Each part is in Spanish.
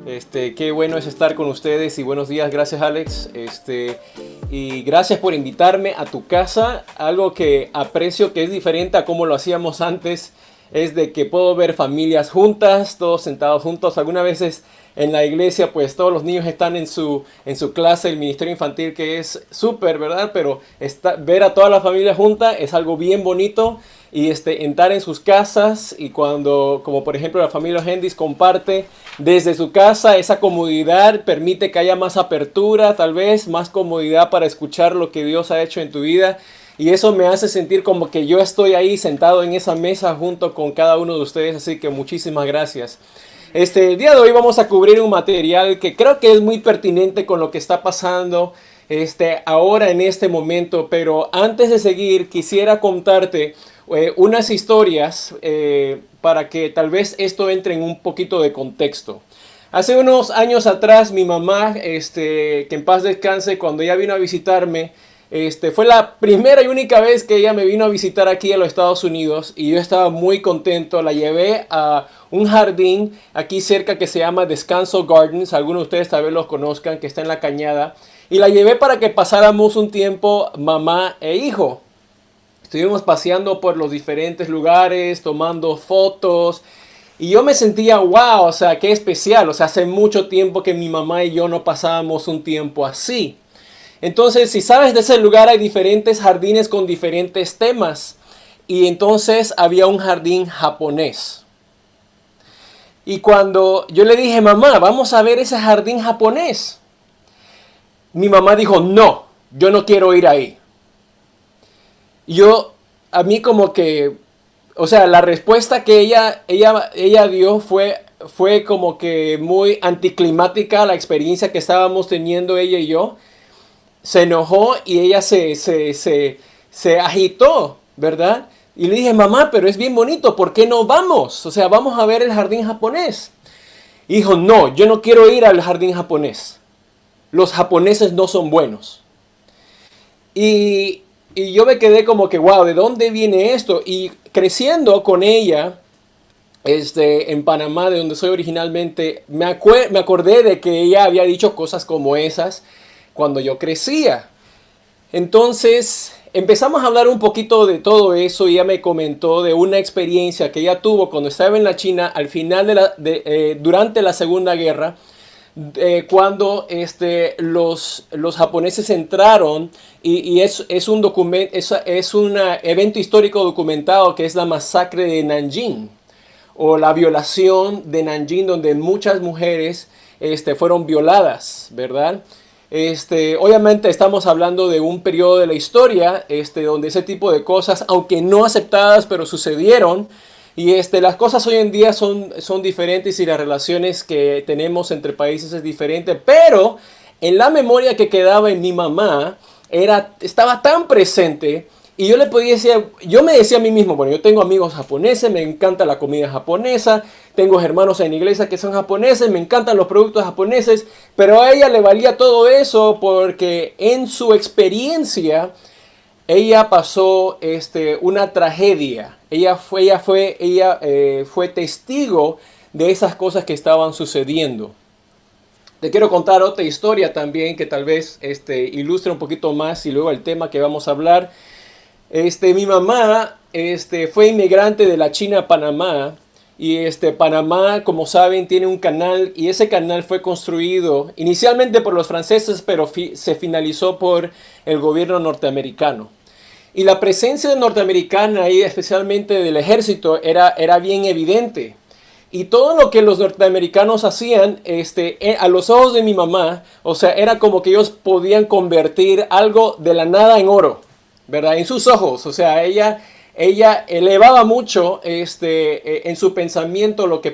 Qué bueno es estar con ustedes y buenos días, gracias Alex. Y gracias por invitarme a tu casa. Algo que aprecio que es diferente a cómo lo hacíamos antes es de que puedo ver familias juntas, todos sentados juntos. Algunas veces en la iglesia pues todos los niños están en su clase, el ministerio infantil, que es súper, ¿verdad? Pero ver a toda la familia junta es algo bien bonito. Y entrar en sus casas, y cuando, como por ejemplo la familia Hendis comparte desde su casa, esa comodidad permite que haya más apertura, tal vez más comodidad para escuchar lo que Dios ha hecho en tu vida. Y eso me hace sentir como que yo estoy ahí sentado en esa mesa junto con cada uno de ustedes, así que muchísimas gracias. El día de hoy vamos a cubrir un material que creo que es muy pertinente con lo que está pasando ahora en este momento, pero antes de seguir quisiera contarte unas historias para que tal vez esto entre en un poquito de contexto. Hace unos años atrás mi mamá, que en paz descanse, cuando ella vino a visitarme, fue la primera y única vez que ella me vino a visitar aquí a los Estados Unidos y yo estaba muy contento. La llevé a un jardín aquí cerca que se llama Descanso Gardens, algunos de ustedes tal vez los conozcan, que está en la Cañada, y la llevé para que pasáramos un tiempo mamá e hijo. Estuvimos paseando por los diferentes lugares, tomando fotos. Y yo me sentía, wow, o sea, qué especial. O sea, hace mucho tiempo que mi mamá y yo no pasábamos un tiempo así. Entonces, si sabes de ese lugar, hay diferentes jardines con diferentes temas. Y entonces había un jardín japonés. Y cuando yo le dije, mamá, vamos a ver ese jardín japonés, mi mamá dijo, no, yo no quiero ir ahí. A mí como que, o sea, la respuesta que ella dio fue como que muy anticlimática a la experiencia que estábamos teniendo ella y yo. Se enojó y ella se agitó, ¿verdad? Y le dije, mamá, pero es bien bonito, ¿por qué no vamos? O sea, vamos a ver el jardín japonés. Y dijo, no, yo no quiero ir al jardín japonés. Los japoneses no son buenos. Y yo me quedé como que, wow, ¿de dónde viene esto? Y creciendo con ella, en Panamá, de donde soy originalmente, me acordé de que ella había dicho cosas como esas cuando yo crecía. Entonces empezamos a hablar un poquito de todo eso y ella me comentó de una experiencia que ella tuvo cuando estaba en la China al final durante la Segunda Guerra, cuando los japoneses entraron y es un documento, es un evento histórico documentado que es la masacre de Nanjing o la violación de Nanjing, donde muchas mujeres fueron violadas, ¿verdad? Obviamente estamos hablando de un periodo de la historia donde ese tipo de cosas, aunque no aceptadas, pero sucedieron. Y las cosas hoy en día son diferentes y las relaciones que tenemos entre países es diferente. Pero en la memoria que quedaba en mi mamá, estaba tan presente. Y yo me decía a mí mismo, bueno, yo tengo amigos japoneses, me encanta la comida japonesa, tengo hermanos en la iglesia que son japoneses, me encantan los productos japoneses, pero a ella le valía todo eso porque en su experiencia ella pasó una tragedia. Ella fue testigo de esas cosas que estaban sucediendo. Te quiero contar otra historia también que tal vez ilustre un poquito más y luego el tema que vamos a hablar. Mi mamá fue inmigrante de la China a Panamá. Y Panamá, como saben, tiene un canal y ese canal fue construido inicialmente por los franceses, pero se finalizó por el gobierno norteamericano. Y la presencia norteamericana ahí, especialmente del ejército, era bien evidente. Y todo lo que los norteamericanos hacían, a los ojos de mi mamá, o sea, era como que ellos podían convertir algo de la nada en oro, ¿verdad? En sus ojos, o sea, ella elevaba mucho en su pensamiento lo que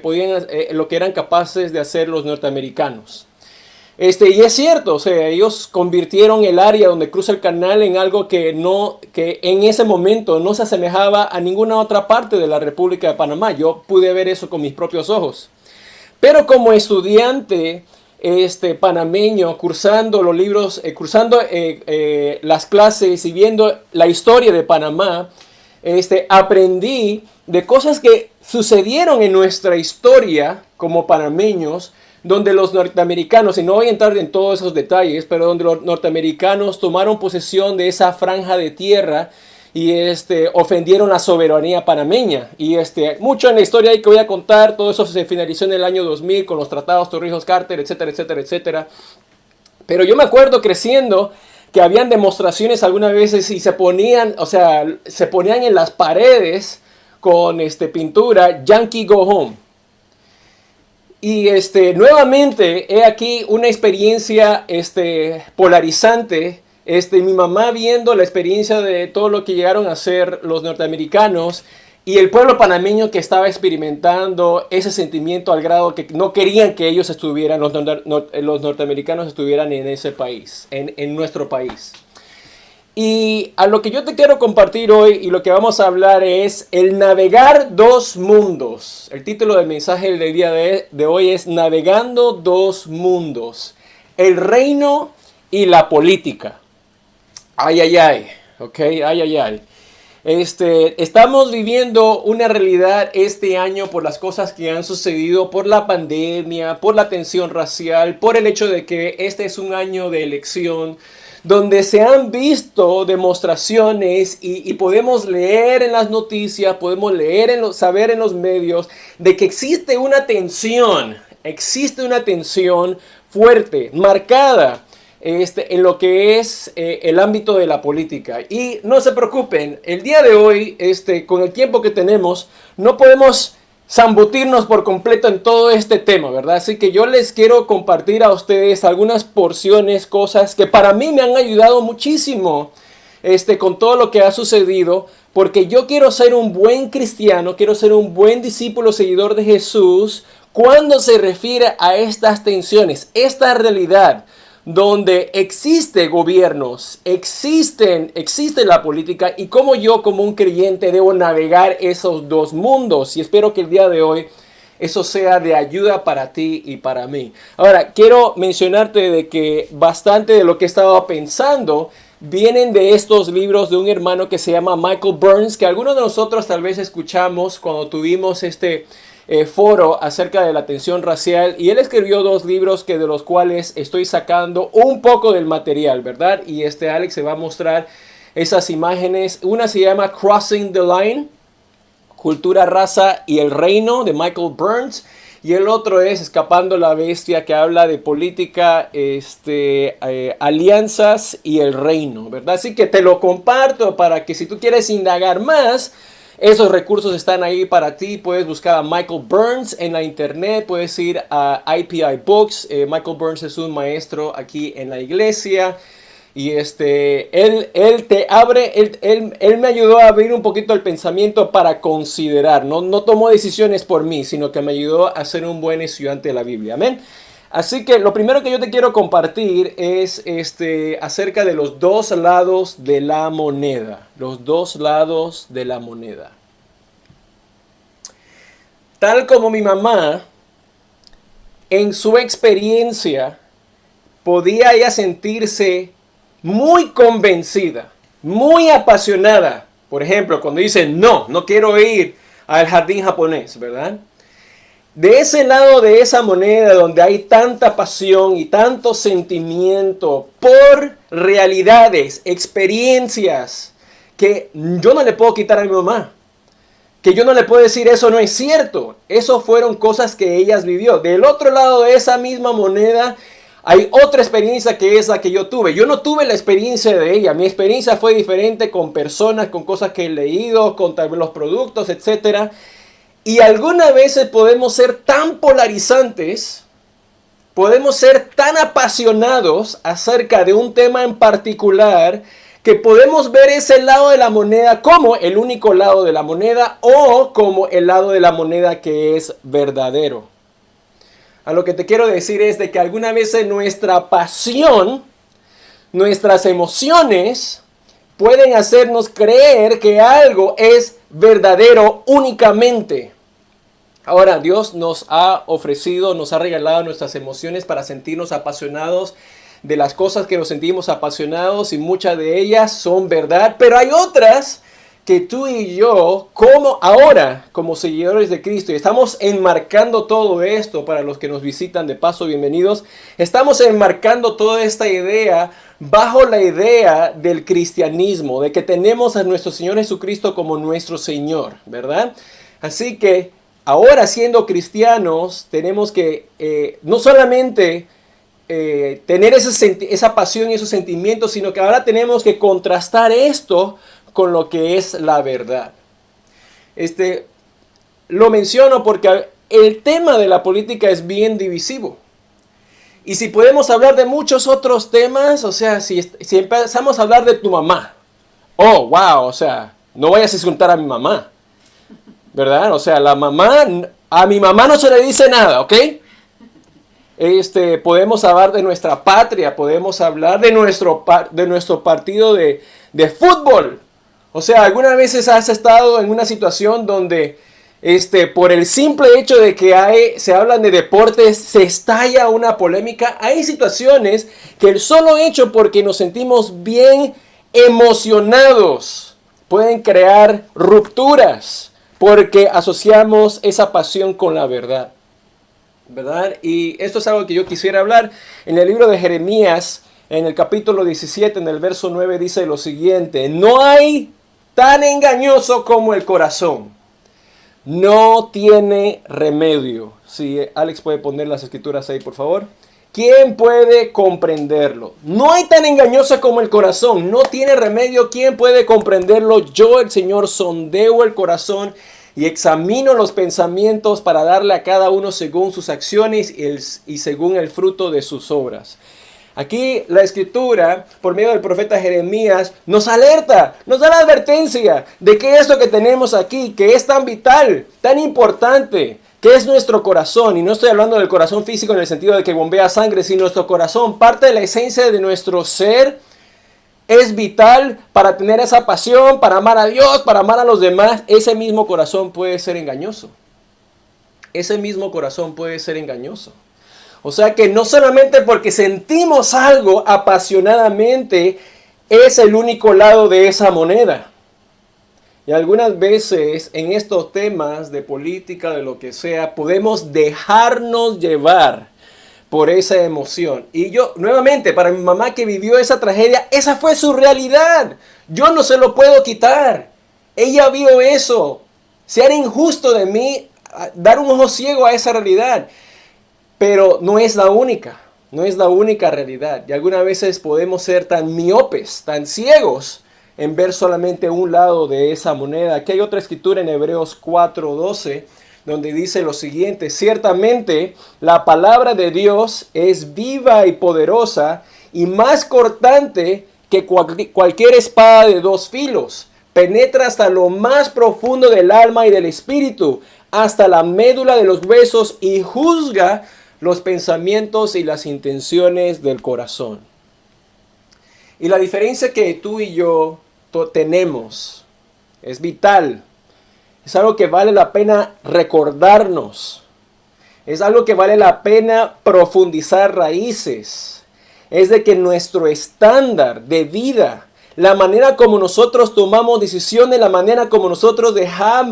eran capaces de hacer los norteamericanos. Y es cierto, o sea, ellos convirtieron el área donde cruza el canal en algo que en ese momento no se asemejaba a ninguna otra parte de la República de Panamá. Yo pude ver eso con mis propios ojos. Pero como estudiante panameño, cursando los libros, cursando las clases y viendo la historia de Panamá, aprendí de cosas que sucedieron en nuestra historia como panameños, donde los norteamericanos, y no voy a entrar en todos esos detalles, pero donde los norteamericanos tomaron posesión de esa franja de tierra y ofendieron la soberanía panameña. Y mucho en la historia ahí que voy a contar, todo eso se finalizó en el año 2000 con los tratados Torrijos-Carter, etcétera, etcétera, etcétera. Pero yo me acuerdo creciendo que habían demostraciones algunas veces y se ponían en las paredes con pintura Yankee Go Home. Y nuevamente he aquí una experiencia polarizante. Mi mamá viendo la experiencia de todo lo que llegaron a hacer los norteamericanos y el pueblo panameño que estaba experimentando ese sentimiento al grado que no querían que ellos estuvieran, los norteamericanos estuvieran en ese país, en nuestro país. Y a lo que yo te quiero compartir hoy y lo que vamos a hablar es el navegar dos mundos. El título del mensaje del día de hoy es Navegando dos mundos. El reino y la política. Ay, ay, ay. Ok, ay, ay, ay. Estamos viviendo una realidad este año por las cosas que han sucedido, por la pandemia, por la tensión racial, por el hecho de que este es un año de elección, donde se han visto demostraciones y podemos leer en las noticias, podemos leer saber en los medios de que existe una tensión fuerte, marcada en lo que es el ámbito de la política. Y no se preocupen, el día de hoy, con el tiempo que tenemos, no podemos zambutirnos por completo en todo este tema, ¿verdad? Así que yo les quiero compartir a ustedes algunas porciones, cosas que para mí me han ayudado muchísimo con todo lo que ha sucedido, porque yo quiero ser un buen cristiano, quiero ser un buen discípulo, seguidor de Jesús, cuando se refiere a estas tensiones, esta realidad donde existe gobiernos, existe la política y cómo yo como un creyente debo navegar esos dos mundos. Y espero que el día de hoy eso sea de ayuda para ti y para mí. Ahora, quiero mencionarte de que bastante de lo que estaba pensando vienen de estos libros de un hermano que se llama Michael Burns, que algunos de nosotros tal vez escuchamos cuando tuvimos foro acerca de la tensión racial, y él escribió dos libros de los cuales estoy sacando un poco del material, ¿verdad? Y Alex se va a mostrar esas imágenes. Una se llama Crossing the Line, Cultura, Raza y el Reino, de Michael Burns, y el otro es Escapando la Bestia, que habla de política, alianzas y el reino, ¿verdad? Así que te lo comparto para que si tú quieres indagar más, esos recursos están ahí para ti. Puedes buscar a Michael Burns en la internet, puedes ir a IPI Books. Michael Burns es un maestro aquí en la iglesia. Y él te abre, él me ayudó a abrir un poquito el pensamiento para considerar. No tomó decisiones por mí, sino que me ayudó a ser un buen estudiante de la Biblia. Amén. Así que lo primero que yo te quiero compartir es acerca de los dos lados de la moneda. Los dos lados de la moneda. Tal como mi mamá, en su experiencia, podía ella sentirse muy convencida, muy apasionada. Por ejemplo, cuando dice, no quiero ir al jardín japonés, ¿verdad? De ese lado de esa moneda donde hay tanta pasión y tanto sentimiento por realidades, experiencias, que yo no le puedo quitar a mi mamá. Que yo no le puedo decir eso no es cierto. Eso fueron cosas que ella vivió. Del otro lado de esa misma moneda hay otra experiencia que es la que yo tuve. Yo no tuve la experiencia de ella. Mi experiencia fue diferente con personas, con cosas que he leído, con los productos, etcétera. Y algunas veces podemos ser tan polarizantes, podemos ser tan apasionados acerca de un tema en particular, que podemos ver ese lado de la moneda como el único lado de la moneda o como el lado de la moneda que es verdadero. A lo que te quiero decir es de que algunas veces nuestra pasión, nuestras emociones pueden hacernos creer que algo es verdadero únicamente. Ahora, Dios nos ha ofrecido, nos ha regalado nuestras emociones para sentirnos apasionados de las cosas que nos sentimos apasionados, y muchas de ellas son verdad, pero hay otras que tú y yo, como ahora, como seguidores de Cristo, y estamos enmarcando todo esto para los que nos visitan de paso, bienvenidos, estamos enmarcando toda esta idea bajo la idea del cristianismo, de que tenemos a nuestro Señor Jesucristo como nuestro Señor, ¿verdad? Así que ahora siendo cristianos, tenemos que no solamente tener esa pasión y esos sentimientos, sino que ahora tenemos que contrastar esto con lo que es la verdad. Lo menciono porque el tema de la política es bien divisivo. Y si podemos hablar de muchos otros temas, o sea, si empezamos a hablar de tu mamá, oh, wow, o sea, no vayas a insultar a mi mamá, ¿verdad? O sea, a mi mamá no se le dice nada, ¿ok? Podemos hablar de nuestra patria, podemos hablar de nuestro partido de fútbol. O sea, ¿algunas veces has estado en una situación donde por el simple hecho de que se hablan de deportes, se estalla una polémica? Hay situaciones que el solo hecho porque nos sentimos bien emocionados pueden crear rupturas porque asociamos esa pasión con la verdad, ¿verdad? Y esto es algo que yo quisiera hablar. En el libro de Jeremías, en el capítulo 17, en el verso 9, dice lo siguiente: no hay tan engañoso como el corazón, no tiene remedio. Si Alex puede poner las escrituras ahí, por favor. ¿Quién puede comprenderlo? No hay tan engañoso como el corazón, no tiene remedio. ¿Quién puede comprenderlo? Yo, el Señor, sondeo el corazón y examino los pensamientos para darle a cada uno según sus acciones y según el fruto de sus obras. Aquí la escritura, por medio del profeta Jeremías, nos alerta, nos da la advertencia de que esto que tenemos aquí, que es tan vital, tan importante, que es nuestro corazón. Y no estoy hablando del corazón físico en el sentido de que bombea sangre, sino nuestro corazón, parte de la esencia de nuestro ser, es vital para tener esa pasión, para amar a Dios, para amar a los demás. Ese mismo corazón puede ser engañoso. Ese mismo corazón puede ser engañoso. O sea que no solamente porque sentimos algo apasionadamente es el único lado de esa moneda. Y algunas veces en estos temas de política, de lo que sea, podemos dejarnos llevar por esa emoción. Y yo, nuevamente, para mi mamá que vivió esa tragedia, esa fue su realidad. Yo no se lo puedo quitar. Ella vio eso. Sería injusto de mí dar un ojo ciego a esa realidad. Pero no es la única, no es la única realidad. Y algunas veces podemos ser tan miopes, tan ciegos en ver solamente un lado de esa moneda. Aquí hay otra escritura en Hebreos 4:12, donde dice lo siguiente: ciertamente la palabra de Dios es viva y poderosa y más cortante que cualquier espada de dos filos. Penetra hasta lo más profundo del alma y del espíritu, hasta la médula de los huesos y juzga los pensamientos y las intenciones del corazón. Y la diferencia que tú y yo tenemos es vital. Es algo que vale la pena recordarnos. Es algo que vale la pena profundizar raíces. Es de que nuestro estándar de vida, la manera como nosotros tomamos decisiones, la manera como nosotros dejar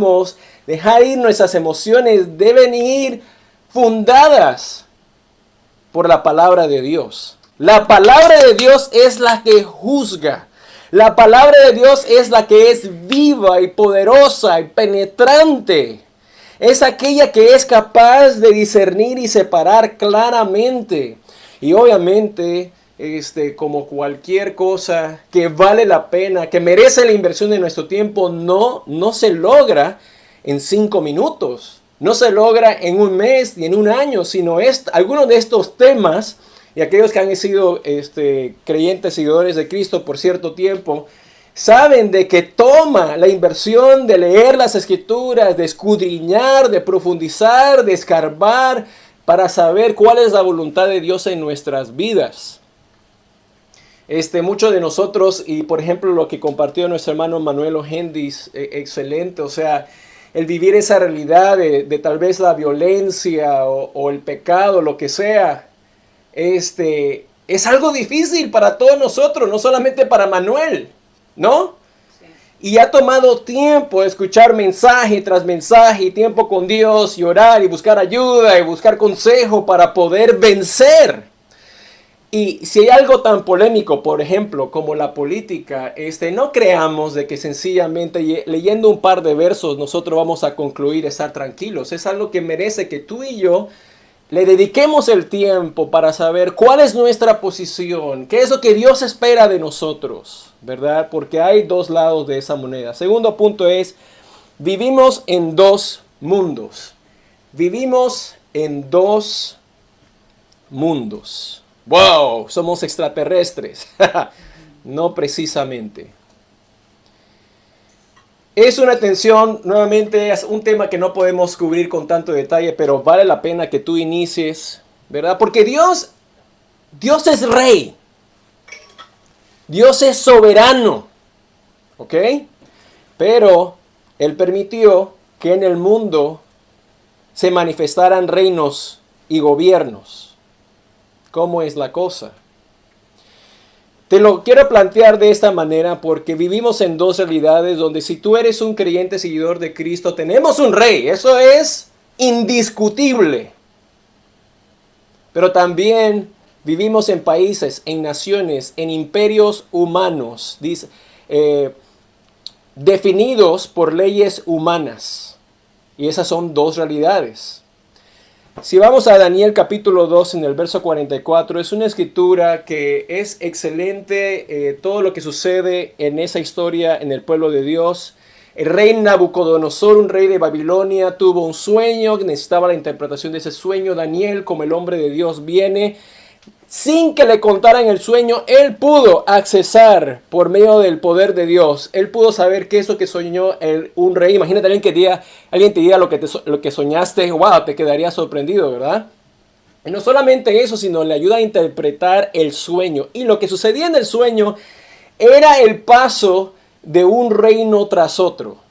ir nuestras emociones, deben ir fundadas por la palabra de Dios. La palabra de Dios es la que juzga. La palabra de Dios es la que es viva y poderosa y penetrante. Es aquella que es capaz de discernir y separar claramente. Y obviamente, como cualquier cosa que vale la pena, que merece la inversión de nuestro tiempo, no se logra en 5 minutos. No se logra en un mes ni en un año, sino algunos de estos temas, y aquellos que han sido creyentes, seguidores de Cristo por cierto tiempo, saben de que toma la inversión de leer las escrituras, de escudriñar, de profundizar, de escarbar, para saber cuál es la voluntad de Dios en nuestras vidas. Muchos de nosotros, y por ejemplo lo que compartió nuestro hermano Manuel Ojendis, excelente, o sea, el vivir esa realidad de tal vez la violencia o el pecado, lo que sea, es algo difícil para todos nosotros, no solamente para Manuel, ¿no? Sí. y ha tomado tiempo escuchar mensaje tras mensaje y tiempo con Dios y orar y buscar ayuda y buscar consejo para poder vencer. Y si hay algo tan polémico, por ejemplo, como la política, no creamos de que sencillamente leyendo un par de versos nosotros vamos a concluir estar tranquilos. Es algo que merece que tú y yo le dediquemos el tiempo para saber cuál es nuestra posición, qué es lo que Dios espera de nosotros, ¿verdad? Porque hay dos lados de esa moneda. Segundo punto es, vivimos en dos mundos. Vivimos en dos mundos. ¡Wow! Somos extraterrestres. No precisamente. Es una tensión, nuevamente, es un tema que no podemos cubrir con tanto detalle, pero vale la pena que tú inicies, ¿verdad? Porque Dios es rey. Dios es soberano. ¿Ok? Pero Él permitió que en el mundo se manifestaran reinos y gobiernos. ¿Cómo es la cosa? Te lo quiero plantear de esta manera porque vivimos en dos realidades donde si tú eres un creyente seguidor de Cristo, tenemos un rey, eso es indiscutible. Pero también vivimos en países, en naciones, en imperios humanos, definidos por leyes humanas. Y esas son dos realidades. Si vamos a Daniel capítulo 2 en el verso 44, es una escritura que es excelente, todo lo que sucede en esa historia en el pueblo de Dios. El rey Nabucodonosor, un rey de Babilonia, tuvo un sueño, necesitaba la interpretación de ese sueño. Daniel, como el hombre de Dios, viene. Sin que le contaran el sueño, él pudo accesar por medio del poder de Dios. Él pudo saber qué es lo que soñó un rey. Imagínate alguien te diga lo que soñaste. Wow, te quedaría sorprendido, ¿verdad? Y no solamente eso, sino le ayuda a interpretar el sueño. Y lo que sucedía en el sueño era el paso de un reino tras otro.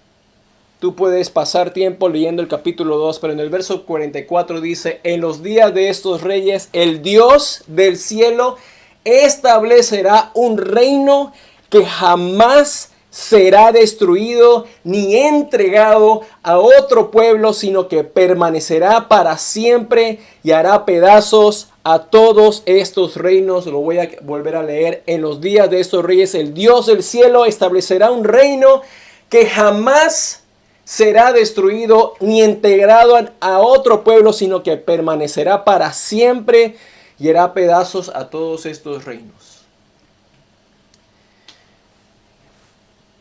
Tú puedes pasar tiempo leyendo el capítulo 2, pero en el verso 44 dice, en los días de estos reyes, el Dios del cielo establecerá un reino que jamás será destruido ni entregado a otro pueblo, sino que permanecerá para siempre y hará pedazos a todos estos reinos. Lo voy a volver a leer. En los días de estos reyes, el Dios del cielo establecerá un reino que jamás será destruido ni integrado a otro pueblo, sino que permanecerá para siempre y hará pedazos a todos estos reinos.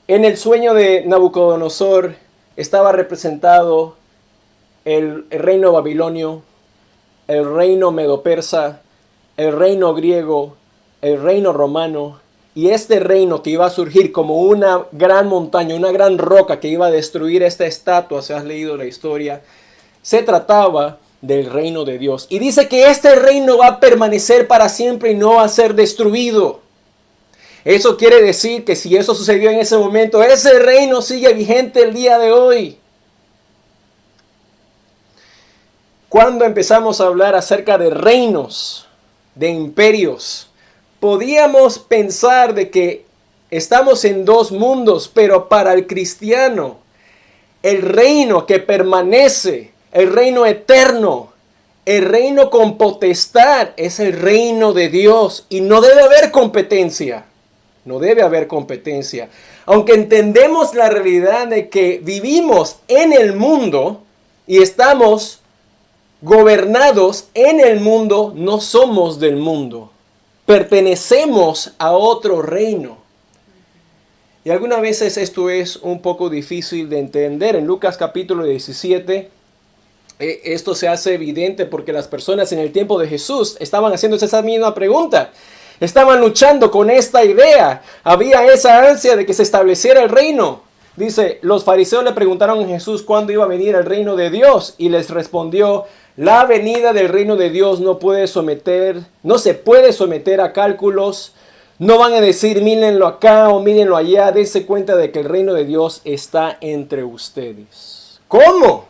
En el sueño de Nabucodonosor estaba representado el reino babilonio, el reino medo-persa, el reino griego, el reino romano. Y este reino que iba a surgir como una gran montaña, una gran roca que iba a destruir esta estatua, si has leído la historia, se trataba del reino de Dios. Y dice que este reino va a permanecer para siempre y no va a ser destruido. Eso quiere decir que si eso sucedió en ese momento, ese reino sigue vigente el día de hoy. Cuando empezamos a hablar acerca de reinos, de imperios, podíamos pensar de que estamos en dos mundos, pero para el cristiano, el reino que permanece, el reino eterno, el reino con potestad es el reino de Dios y no debe haber competencia. No debe haber competencia. Aunque entendemos la realidad de que vivimos en el mundo y estamos gobernados en el mundo, no somos del mundo. Pertenecemos a otro reino. Y algunas veces esto es un poco difícil de entender. En Lucas capítulo 17, esto se hace evidente porque las personas en el tiempo de Jesús estaban haciéndose esa misma pregunta. Estaban luchando con esta idea. Había esa ansia de que se estableciera el reino. Dice, los fariseos le preguntaron a Jesús cuándo iba a venir el reino de Dios y les respondió, la venida del reino de Dios no se puede someter a cálculos. No van a decir mírenlo acá o mírenlo allá. Dense cuenta de que el reino de Dios está entre ustedes. ¿Cómo?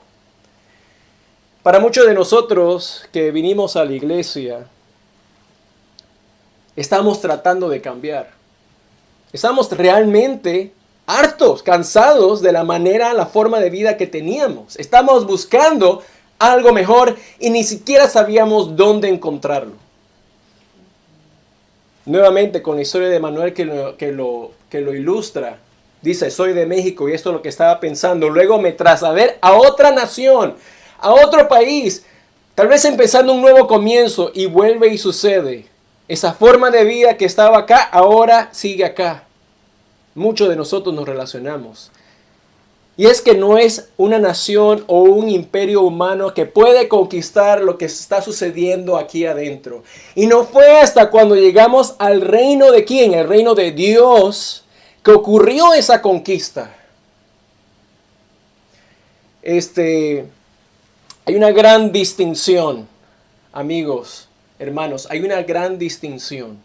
Para muchos de nosotros que vinimos a la iglesia, estamos tratando de cambiar. Estamos realmente hartos, cansados de la forma de vida que teníamos. Estamos buscando algo mejor y ni siquiera sabíamos dónde encontrarlo. Nuevamente con la historia de Manuel que lo ilustra. Dice, soy de México y esto es lo que estaba pensando. Luego me trasladé a otra nación, a otro país, tal vez empezando un nuevo comienzo, y vuelve y sucede. Esa forma de vida que estaba acá, ahora sigue acá. Muchos de nosotros nos relacionamos. Y es que no es una nación o un imperio humano que puede conquistar lo que está sucediendo aquí adentro. Y no fue hasta cuando llegamos al reino de ¿quién? El reino de Dios, que ocurrió esa conquista. Hay una gran distinción, amigos, hermanos, hay una gran distinción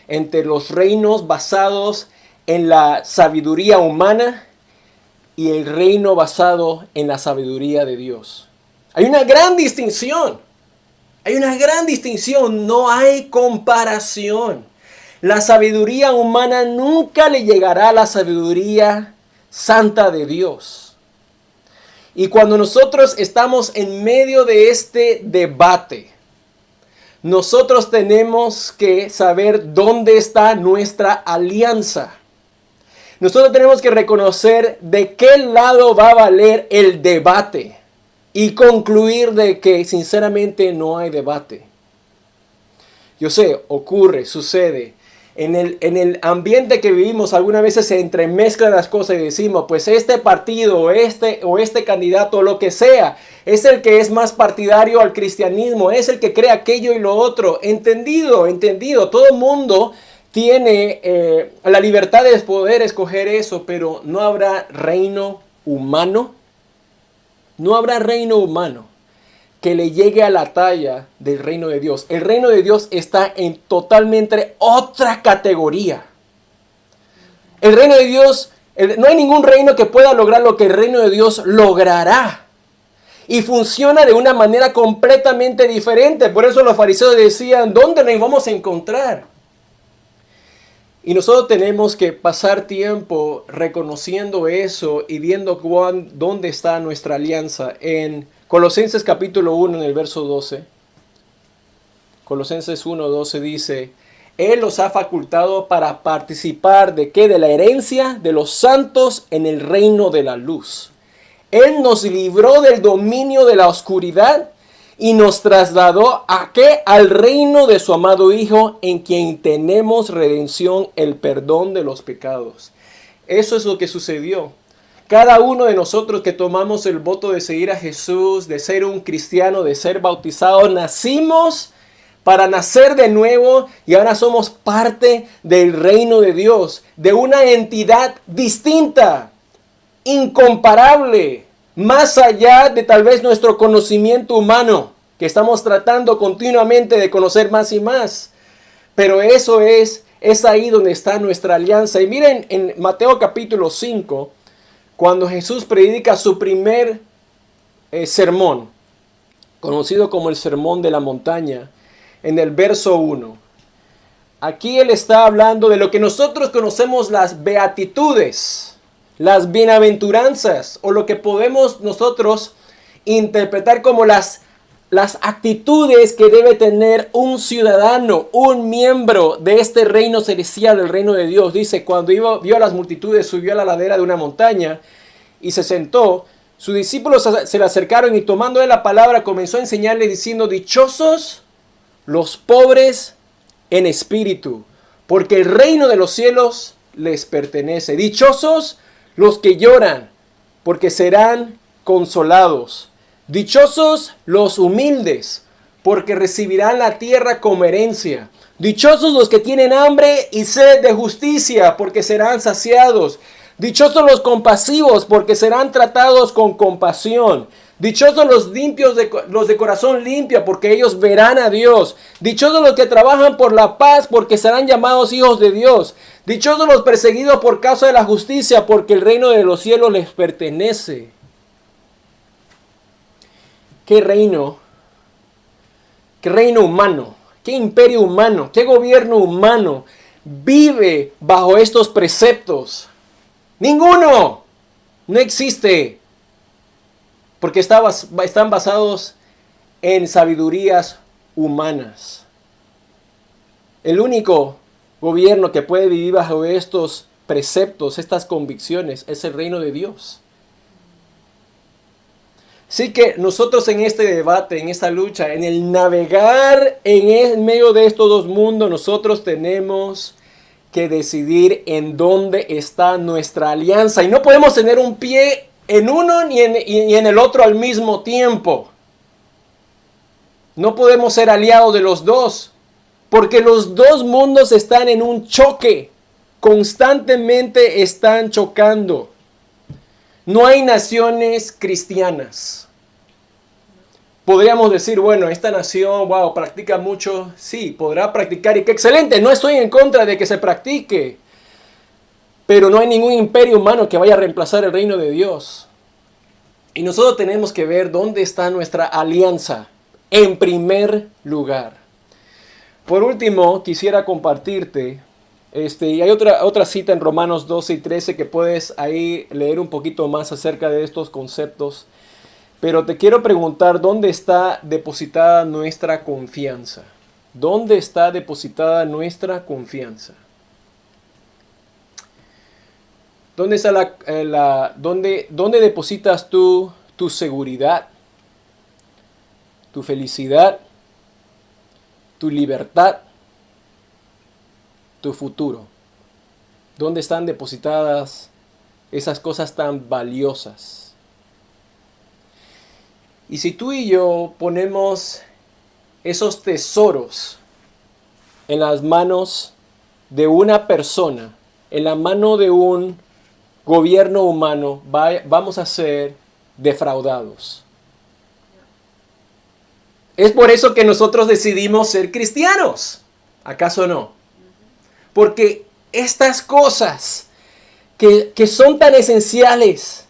entre los reinos basados en la sabiduría humana y el reino basado en la sabiduría de Dios. Hay una gran distinción. Hay una gran distinción. No hay comparación. La sabiduría humana nunca le llegará a la sabiduría santa de Dios. Y cuando nosotros estamos en medio de este debate, nosotros tenemos que saber dónde está nuestra alianza. Nosotros tenemos que reconocer de qué lado va a valer el debate y concluir de que sinceramente no hay debate. Yo sé, ocurre, sucede. En el ambiente que vivimos algunas veces se entremezclan las cosas y decimos, pues este partido o este candidato o lo que sea es el que es más partidario al cristianismo, es el que cree aquello y lo otro. Entendido. Todo el mundo tiene la libertad de poder escoger eso, pero no habrá reino humano. No habrá reino humano que le llegue a la talla del reino de Dios. El reino de Dios está en totalmente otra categoría. El reino de Dios, no hay ningún reino que pueda lograr lo que el reino de Dios logrará. Y funciona de una manera completamente diferente. Por eso los fariseos decían, ¿dónde nos vamos a encontrar? Y nosotros tenemos que pasar tiempo reconociendo eso y viendo dónde está nuestra alianza. En Colosenses capítulo 1, en el verso 12. Colosenses 1, 12 dice, Él los ha facultado para participar ¿de qué? De la herencia de los santos en el reino de la luz. Él nos libró del dominio de la oscuridad y nos trasladó ¿a qué? Al reino de su amado Hijo, en quien tenemos redención, el perdón de los pecados. Eso es lo que sucedió. Cada uno de nosotros que tomamos el voto de seguir a Jesús, de ser un cristiano, de ser bautizado, nacimos para nacer de nuevo y ahora somos parte del reino de Dios, de una entidad distinta, incomparable, más allá de tal vez nuestro conocimiento humano, que estamos tratando continuamente de conocer más y más. Pero eso es ahí donde está nuestra alianza. Y miren en Mateo capítulo 5, cuando Jesús predica su primer sermón, conocido como el Sermón de la Montaña, en el verso 1. Aquí Él está hablando de lo que nosotros conocemos las beatitudes, las bienaventuranzas, o lo que podemos nosotros interpretar como las actitudes que debe tener un ciudadano, un miembro de este reino celestial, el reino de Dios. Dice, cuando vio a las multitudes, subió a la ladera de una montaña y se sentó. Sus discípulos se le acercaron y tomando la palabra comenzó a enseñarles diciendo, dichosos los pobres en espíritu, porque el reino de los cielos les pertenece. Dichosos los que lloran, porque serán consolados. Dichosos los humildes, porque recibirán la tierra como herencia. Dichosos los que tienen hambre y sed de justicia, porque serán saciados. Dichosos los compasivos, porque serán tratados con compasión. Dichosos los limpios, los de corazón limpio, porque ellos verán a Dios. Dichosos los que trabajan por la paz, porque serán llamados hijos de Dios. Dichosos los perseguidos por causa de la justicia, porque el reino de los cielos les pertenece. ¿Qué reino? ¿Qué reino humano? ¿Qué imperio humano? ¿Qué gobierno humano vive bajo estos preceptos? Ninguno. No existe. Porque están basados en sabidurías humanas. El único gobierno que puede vivir bajo estos preceptos, estas convicciones, es el reino de Dios. Así que nosotros en este debate, en esta lucha, en el navegar en medio de estos dos mundos, nosotros tenemos que decidir en dónde está nuestra alianza. Y no podemos tener un pie en uno ni en el otro al mismo tiempo. No podemos ser aliados de los dos, porque los dos mundos están en un choque. Constantemente están chocando. No hay naciones cristianas. Podríamos decir, bueno, esta nación, wow, practica mucho. Sí, podrá practicar y qué excelente. No estoy en contra de que se practique. Pero no hay ningún imperio humano que vaya a reemplazar el reino de Dios. Y nosotros tenemos que ver dónde está nuestra alianza en primer lugar. Por último, quisiera compartirte, y hay otra cita en Romanos 12 y 13 que puedes ahí leer un poquito más acerca de estos conceptos. Pero te quiero preguntar, ¿dónde está depositada nuestra confianza? ¿Dónde está depositada nuestra confianza? ¿Dónde está dónde depositas tú tu seguridad, tu felicidad, tu libertad, tu futuro? ¿Dónde están depositadas esas cosas tan valiosas? Y si tú y yo ponemos esos tesoros en las manos de una persona, en la mano de un gobierno humano, vamos a ser defraudados. Es por eso que nosotros decidimos ser cristianos. ¿Acaso no? Porque estas cosas que son tan esenciales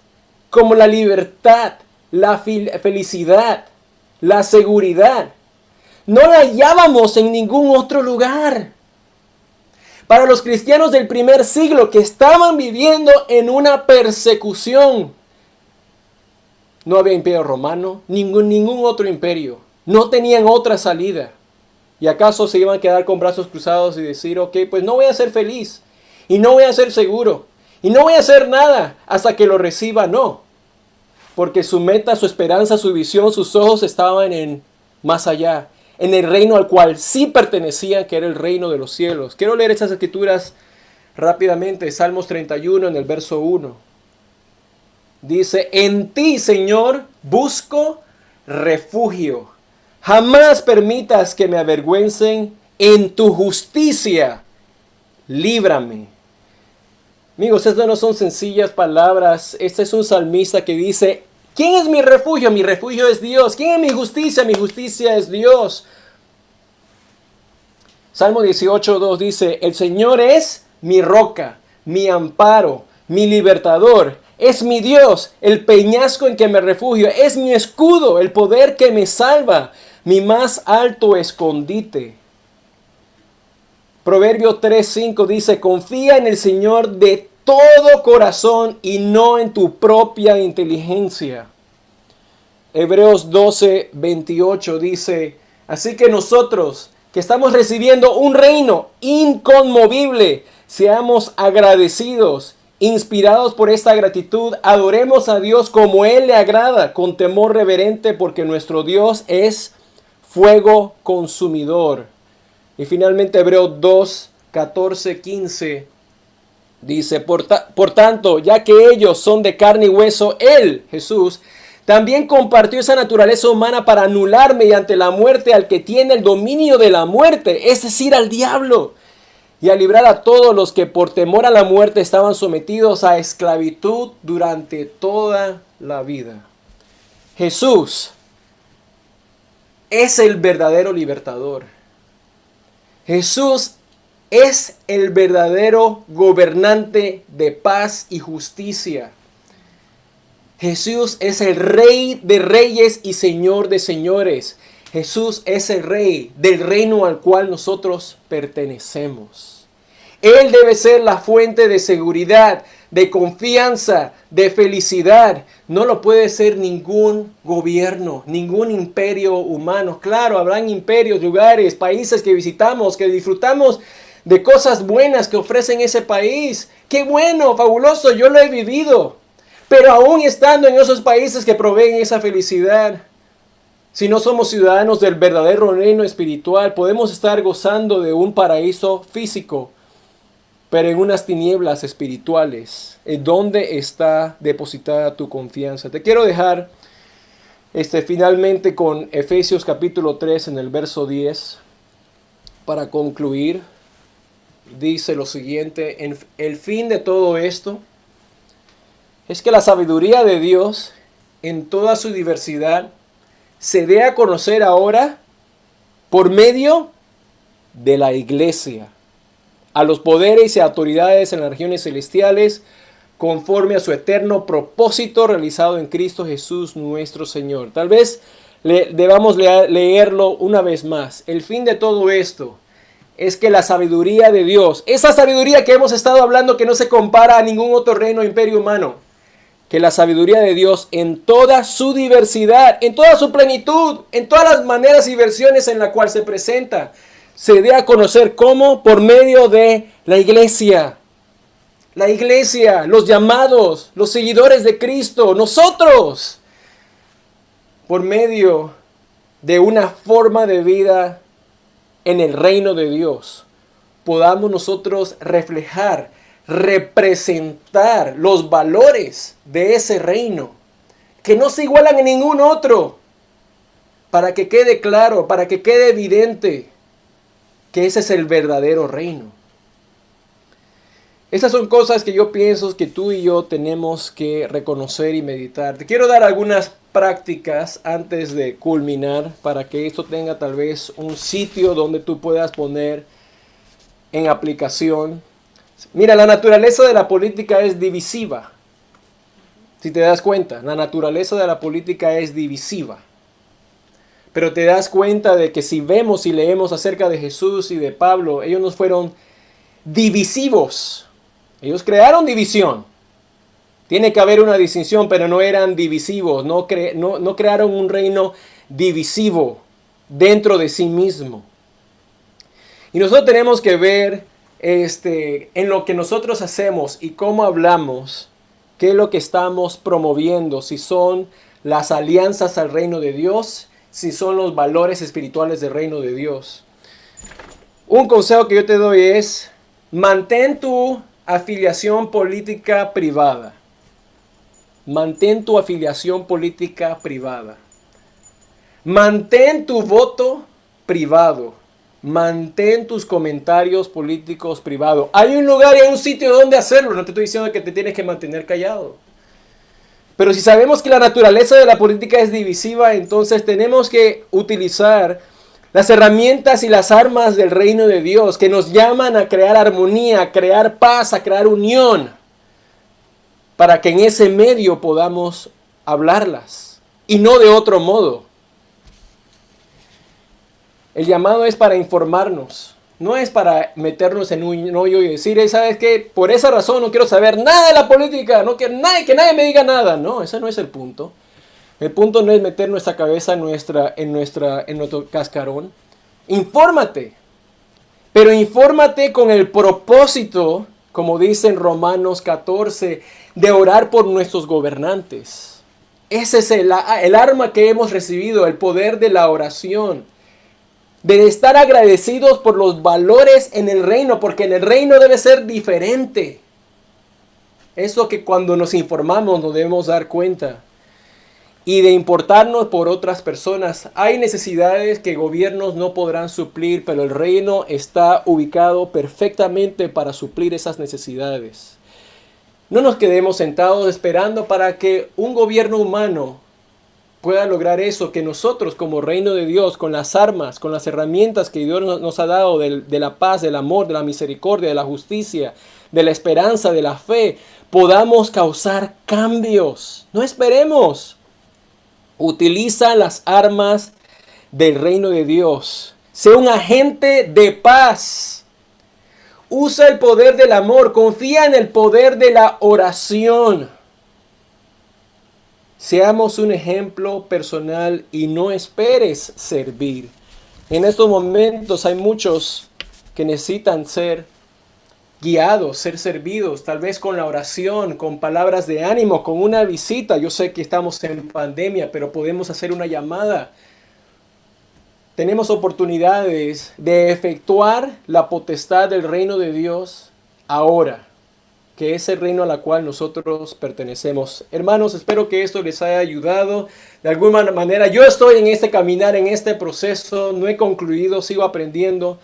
como la libertad, la felicidad, la seguridad, no la hallábamos en ningún otro lugar. Para los cristianos del primer siglo que estaban viviendo en una persecución, no había imperio romano, ningún otro imperio. No tenían otra salida. ¿Y acaso se iban a quedar con brazos cruzados y decir, ok, pues no voy a ser feliz, y no voy a ser seguro, y no voy a hacer nada hasta que lo reciba? No. Porque su meta, su esperanza, su visión, sus ojos estaban en más allá, en el reino al cual sí pertenecían, que era el reino de los cielos. Quiero leer esas escrituras rápidamente. Salmos 31 en el verso 1. Dice, en ti, Señor, busco refugio. Jamás permitas que me avergüencen. En tu justicia, líbrame. Amigos, estas no son sencillas palabras. Este es un salmista que dice, ¿quién es mi refugio? Mi refugio es Dios. ¿Quién es mi justicia? Mi justicia es Dios. Salmo 18:2 dice, el Señor es mi roca, mi amparo, mi libertador. Es mi Dios, el peñasco en que me refugio. Es mi escudo, el poder que me salva, mi más alto escondite. Proverbio 3:5 dice, confía en el Señor de todo corazón y no en tu propia inteligencia. Hebreos 12:28 dice, así que nosotros que estamos recibiendo un reino inconmovible, seamos agradecidos, inspirados por esta gratitud, adoremos a Dios como Él le agrada, con temor reverente, porque nuestro Dios es fuego consumidor. Y finalmente Hebreos 2:14-15 dice, por tanto, ya que ellos son de carne y hueso, Él, Jesús, también compartió esa naturaleza humana para anular mediante la muerte al que tiene el dominio de la muerte, es decir, al diablo, y a librar a todos los que por temor a la muerte estaban sometidos a esclavitud durante toda la vida. Jesús es el verdadero libertador. Jesús es el verdadero gobernante de paz y justicia. Jesús es el Rey de reyes y Señor de señores. Jesús es el Rey del reino al cual nosotros pertenecemos. Él debe ser la fuente de seguridad de confianza, de felicidad. No lo puede ser ningún gobierno, ningún imperio humano. Claro, habrán imperios, lugares, países que visitamos, que disfrutamos de cosas buenas que ofrecen ese país. ¡Qué bueno, fabuloso! Yo lo he vivido. Pero aún estando en esos países que proveen esa felicidad, si no somos ciudadanos del verdadero reino espiritual, podemos estar gozando de un paraíso físico, pero en unas tinieblas espirituales. ¿En dónde está depositada tu confianza? Te quiero dejar finalmente con Efesios capítulo 3 en el verso 10 para concluir. Dice lo siguiente: el fin de todo esto es que la sabiduría de Dios en toda su diversidad se dé a conocer ahora por medio de la iglesia, a los poderes y autoridades en las regiones celestiales, conforme a su eterno propósito realizado en Cristo Jesús nuestro Señor. Tal vez debamos leerlo una vez más. El fin de todo esto es que la sabiduría de Dios, esa sabiduría que hemos estado hablando, que no se compara a ningún otro reino o imperio humano, que la sabiduría de Dios en toda su diversidad, en toda su plenitud, en todas las maneras y versiones en la cual se presenta, se dé a conocer como por medio de la iglesia. La iglesia, los llamados, los seguidores de Cristo, nosotros, por medio de una forma de vida en el reino de Dios, podamos nosotros reflejar, representar los valores de ese reino, que no se igualan en ningún otro, para que quede claro, para que quede evidente que ese es el verdadero reino. Esas son cosas que yo pienso que tú y yo tenemos que reconocer y meditar. Te quiero dar algunas prácticas antes de culminar, para que esto tenga tal vez un sitio donde tú puedas poner en aplicación. Mira, la naturaleza de la política es divisiva. Si te das cuenta, la naturaleza de la política es divisiva. Pero te das cuenta de que si vemos y leemos acerca de Jesús y de Pablo, ellos no fueron divisivos. Ellos crearon división. Tiene que haber una distinción, pero no eran divisivos. No crearon un reino divisivo dentro de sí mismo. Y nosotros tenemos que ver en lo que nosotros hacemos y cómo hablamos, qué es lo que estamos promoviendo, si son las alianzas al reino de Dios, si son los valores espirituales del reino de Dios. Un consejo que yo te doy es: mantén tu afiliación política privada. Mantén tu afiliación política privada. Mantén tu voto privado. Mantén tus comentarios políticos privados. Hay un lugar y hay un sitio donde hacerlo. No te estoy diciendo que te tienes que mantener callado. Pero si sabemos que la naturaleza de la política es divisiva, entonces tenemos que utilizar las herramientas y las armas del reino de Dios, que nos llaman a crear armonía, a crear paz, a crear unión, para que en ese medio podamos hablarlas y no de otro modo. El llamado es para informarnos, no es para meternos en un hoyo y decir: ¿sabes qué? Por esa razón no quiero saber nada de la política, no quiero que nadie me diga nada. No, ese no es el punto. El punto no es meter nuestra cabeza en nuestro cascarón. Infórmate, pero infórmate con el propósito, como dice en Romanos 14, de orar por nuestros gobernantes. Ese es el arma que hemos recibido, el poder de la oración. De estar agradecidos por los valores en el reino, porque en el reino debe ser diferente. Eso que cuando nos informamos nos debemos dar cuenta. Y de importarnos por otras personas. Hay necesidades que gobiernos no podrán suplir, pero el reino está ubicado perfectamente para suplir esas necesidades. No nos quedemos sentados esperando para que un gobierno humano pueda lograr eso, que nosotros como reino de Dios, con las armas, con las herramientas que Dios nos ha dado de la paz, del amor, de la misericordia, de la justicia, de la esperanza, de la fe, podamos causar cambios. No esperemos. Utiliza las armas del reino de Dios. Sé un agente de paz. Usa el poder del amor, confía en el poder de la oración. Seamos un ejemplo personal y no esperes servir. En estos momentos hay muchos que necesitan ser guiados, ser servidos, tal vez con la oración, con palabras de ánimo, con una visita. Yo sé que estamos en pandemia, pero podemos hacer una llamada. Tenemos oportunidades de efectuar la potestad del reino de Dios ahora, que es el reino a la cual nosotros pertenecemos. Hermanos, espero que esto les haya ayudado de alguna manera. Yo estoy en este caminar, en este proceso, no he concluido, sigo aprendiendo,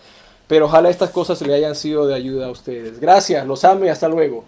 pero ojalá estas cosas le hayan sido de ayuda a ustedes. Gracias, los amo y hasta luego.